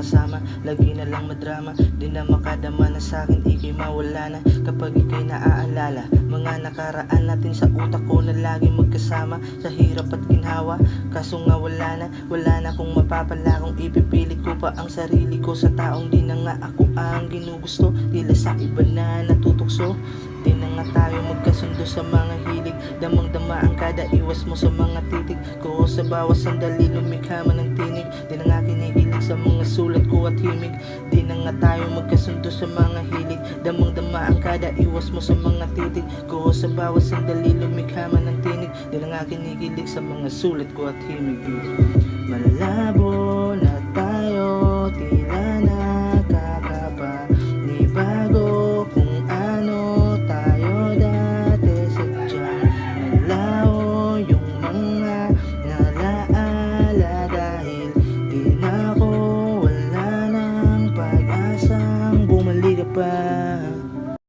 kasama. Lagi na lang madrama, di na makadama na sa'kin ika'y mawala na. Kapag ika'y naaalala, mga nakaraan natin sa utak ko na lagi magkasama. Sa hirap at ginhawa, kaso nga wala na kung mapapala kung ipipilit ko pa ang sarili ko sa taong di na nga ako ang ginugusto. Tila sa iba na natutukso, di na nga tayo magkasundo sa mga hilig. Damang-dama ang kada iwas mo sa mga titig ko. Sa bawat sandali lumikha man ng tinig, di na nga kinikilig sa mga sulat ko at himig. Di na nga tayo magkasundo sa mga hilig. Damang-dama ang kada iwas mo sa mga titig ko. Sa bawat sandali lumikha man ng tinig, di na nga kinikilig sa mga sulat ko at himig. Malabo na tayo, tila nakakapanibago kung ano tayo dati. Sadyang nalaho yung mga nalaala dahil di na ako, wala nang pag-asang bumalik ka pa.